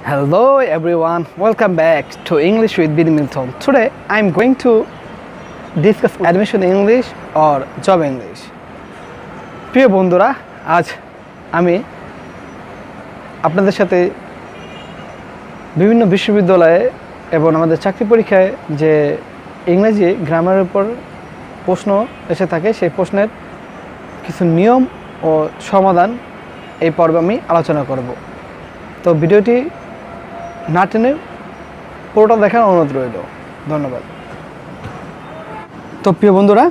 Hello everyone, welcome back to English with Billy Milton. Today I am going to discuss admission English or job English. প্রিয় বন্ধুরা, আজ আমি আপনাদের সাথে বিভিন্ন বিশ্ববিদ্যালয়ে এবং আমাদের চাকরি পরীক্ষায় যে ইংরেজি গ্রামারের উপর প্রশ্ন এসে থাকে সেই প্রশ্নের কিছু নিয়ম ও সমাধান এই পর্বে আমি আলোচনা করব। তো ভিডিওটি না টেনে পুরোটা দেখার অনুরোধ রইল। ধন্যবাদ। তো প্রিয় বন্ধুরা,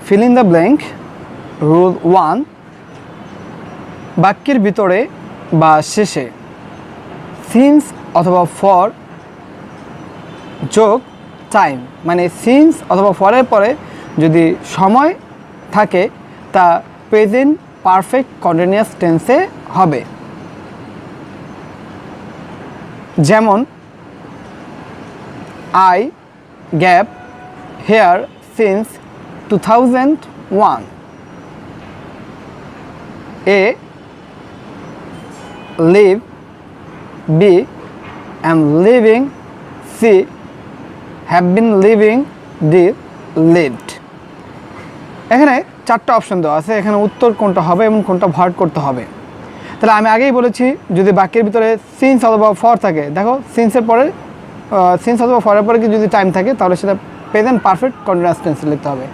fill in the blank rule 1, বাক্যের ভিতরে বা শেষে সিন্স অথবা ফর যোগ টাইম, মানে সিন্স অথবা ফরের পরে যদি সময় থাকে তা প্রেজেন্ট পারফেক্ট কন্টিনিউয়াস টেন্সে হবে। যেমন I gap here since 2001, A live, B am living, C have been living, D lived। এখানে চারটা অপশন দেওয়া আছে, এখানে উত্তর কোনটা হবে এবং কোনটা ভার্ট করতে হবে। তাহলে আমি আগেই বলেছি যদি বাক্যের ভিতরে সিন্স অথবা ফর থাকে, দেখো সিন্সের পরে সিন্স অথবা ফরের পরে কি যদি টাইম থাকে তাহলে সেটা প্রেজেন্ট পারফেক্ট কন্টিনিউয়াস টেন্সে লিখতে হবে।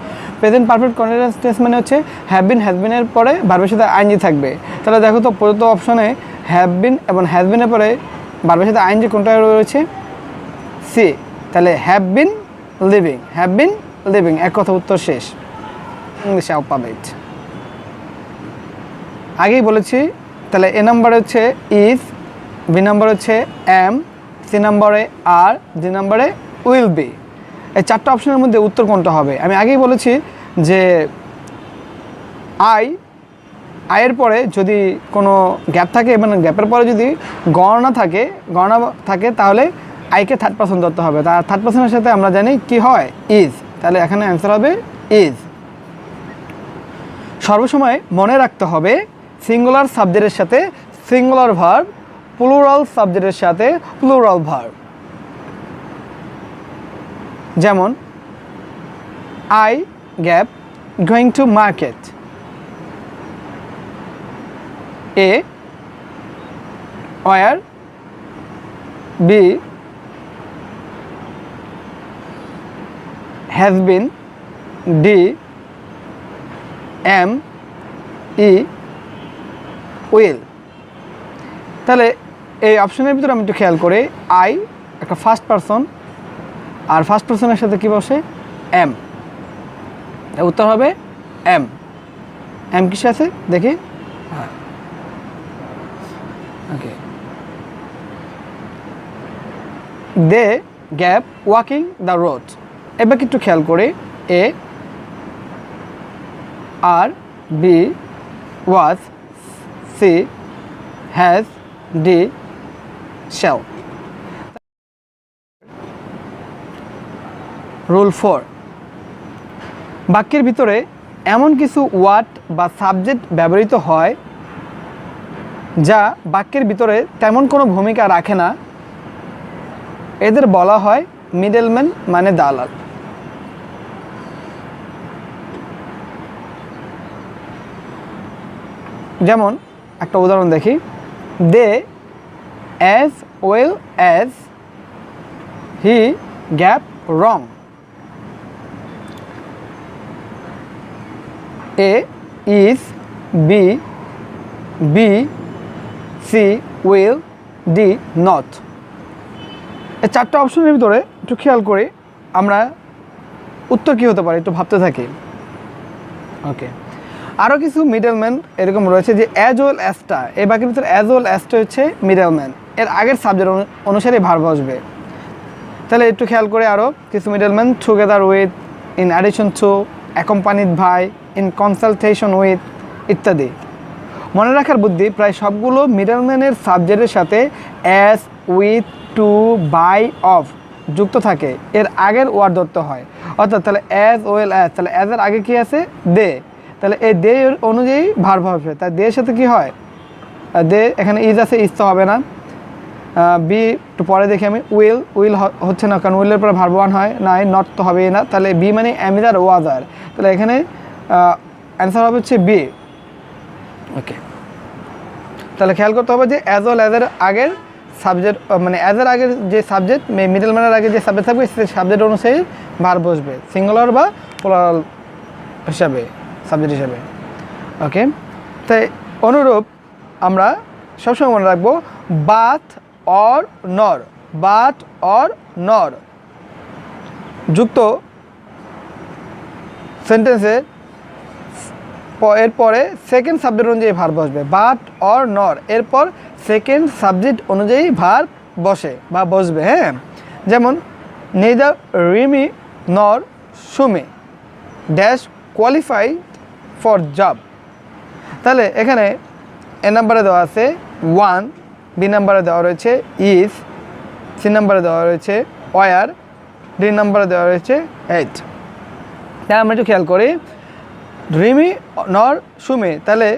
প্রেজেন্ট পারফেক্ট কন্টিনিউয়াস টেন্স মানে হচ্ছে হ্যাভ বিন হ্যাজ বিনের পরে ভার্বের সাথে আইএনজি থাকবে। তাহলে দেখো তো প্রদত্ত অপশনে হ্যাভ বিন এবং হ্যাজ বিনের পরে ভার্বের সাথে আইএনজি কোনটা রয়েছে? সি। তাহলে have been living, have been living, এক কথা উত্তর শেষ। ইংলিশ অ্যালফাবেট আগেই বলেছি। তাহলে এ নাম্বারে হচ্ছে ইজ, বি নাম্বারে হচ্ছে এম, সি নাম্বারে আর, ডি নাম্বারে উইল বি। এই চারটা অপশনের মধ্যে উত্তর কোনটা হবে? আমি আগেই বলেছি যে আয়ের পরে যদি কোনো গ্যাপ থাকে এবং গ্যাপের পরে যদি গণনা থাকে তাহলে আইকে থার্ড পারসন ধরতে হবে। তার থার্ড পারসনের সাথে আমরা জানি কি হয়? ইজ। তাহলে এখানে অ্যান্সার হবে ইজ। সর্বসময় মনে রাখতে হবে সিঙ্গুলার সাবজেক্টের সাথে সিঙ্গুলার ভার্ব, প্লুরাল সাবজেক্টের সাথে প্লুরাল ভার্ব। যেমন I gap going to market, A were, B has been, D am, E will. তাহলে এই অপশনের ভিতরে আমি একটু খেয়াল করি, আই একটা ফার্স্ট পারসন, আর ফার্স্ট পারসনের সাথে কী বসে? এম। উত্তর হবে এম। এম কিসে আছে দেখি? হ্যাঁ, okay. They gap walking the road, এবার একটু খেয়াল করে, A are, B was, C has, D shall. Rule 4, বাক্যের ভিতরে এমন কিছু ওয়ার্ড বা সাবজেক্ট ব্যবহৃত হয় যা বাক্যের ভিতরে তেমন কোনো ভূমিকা রাখে না, এদের বলা হয় মিডলম্যান, মানে দালাল। যেমন একটা উদাহরণ দেখি, they as well as he gap wrong, A is, B be, C will, D not. এই চারটা অপশনের ভিতরে একটু খেয়াল করে আমরা উত্তর কী হতে পারে একটু ভাবতে থাকি। ওকে, আরও কিছু মিডলম্যান এরকম রয়েছে যে অ্যাজ ওয়েল অ্যাজটা, এই বাক্যের ভিতরে অ্যাজ ওয়েল অ্যাজটা হচ্ছে মিডলম্যান, এর আগের সাবজেক্ট অনুসারে ভার্ব আসবে। তাহলে একটু খেয়াল করে আরও কিছু middleman, together with, in addition to, accompanied by, in consultation with ইত্যাদি। মনে রাখার বুদ্ধি, প্রায় সবগুলো মিডলম্যানের সাবজেক্টের সাথে as, with, to, by, of যুক্ত থাকে, এর আগের ওয়ার্ড ধরতে হয়। অর্থাৎ তাহলে অ্যাজ ওয়েল অ্যাজ, তাহলে অ্যাজের আগে কী আছে? দে। তাহলে এই দে অনুযায়ী ভার্ব হবে, তাই দে এর সাথে কী হয়? দে, এখানে ইজ আছে, ইজ তো হবে না, বি একটু পরে দেখি আমি উইল হচ্ছে না, কারণ উইলের পরে ভার্ব ওয়ান হয় নাই, নট তো হবেই না, তাহলে বি মানে অ্যামিদার ওয়াজার, তাহলে এখানে অ্যান্সার হবে হচ্ছে বি। ওকে, তাহলে খেয়াল করতে হবে যে অ্যাজ ওয়েল অ্যাজের আগের সাবজেক্ট, মানে অ্যাজের আগের যে সাবজেক্ট, মিডল ম্যানের আগে যে সাবজেক্ট থাকবে সেই সাবজেক্ট অনুসারে ভার্ব বসবে, সিঙ্গুলার বা প্লুরাল হিসাবে, সাবজেক্ট হিসাবে। ওকে, তাই অনুরূপ আমরা সবসময় মনে রাখবো both or nor, both or nor যুক্ত সেন্টেন্সে এরপরে সেকেন্ড সাবজেক্ট অনুযায়ী ভার্ব বসবে, বাট অর নর এরপর সেকেন্ড সাবজেক্ট অনুযায়ী ভার্ব বসে বা বসবে। হ্যাঁ, যেমন neither Rimi nor Sumi dash qualified for job, তাহলে এখানে এ নাম্বারে দেওয়া আছে 1, বি নাম্বারে দেওয়া রয়েছে ইজ, সি নাম্বারে দেওয়া রয়েছে ওয়ার, ডি নাম্বারে দেওয়া রয়েছে 8। তাই আমরা একটু খেয়াল করি রিমি নর সুমি, তাহলে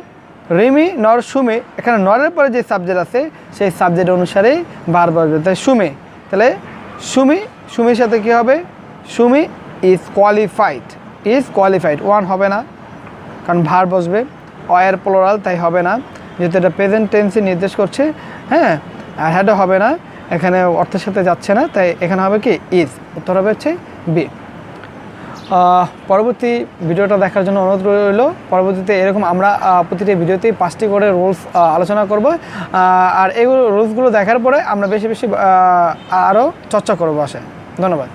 রিমি নর সুমি, এখানে নরের পরে যে সাবজেক্ট আছে সেই সাবজেক্ট অনুসারেই ভার্ব বসবে, তাই সুমি, তাহলে সুমির সাথে কী হবে, সুমি ইজ কোয়ালিফাইড, ওয়ান হবে না কারণ ভার্ব বসবে, ওয়ার প্লুরাল তাই হবে না, যেহেতু এটা প্রেজেন্ট টেন্সে নির্দেশ করছে। হ্যাঁ, আর হ্যাডও হবে না, এখানে অর্থের সাথে যাচ্ছে না, তাই এখানে হবে কি ইজ, উত্তর হবে হচ্ছে বি। পরবর্তী ভিডিওটা দেখার জন্য অনুরোধ রইল। পরবর্তীতে এরকম আমরা প্রতিটি ভিডিওতেই 5টি করে রুলস আলোচনা করব, আর এই রুলসগুলো দেখার পরে আমরা বেশি বেশি আরও চর্চা করবো আসে। ধন্যবাদ।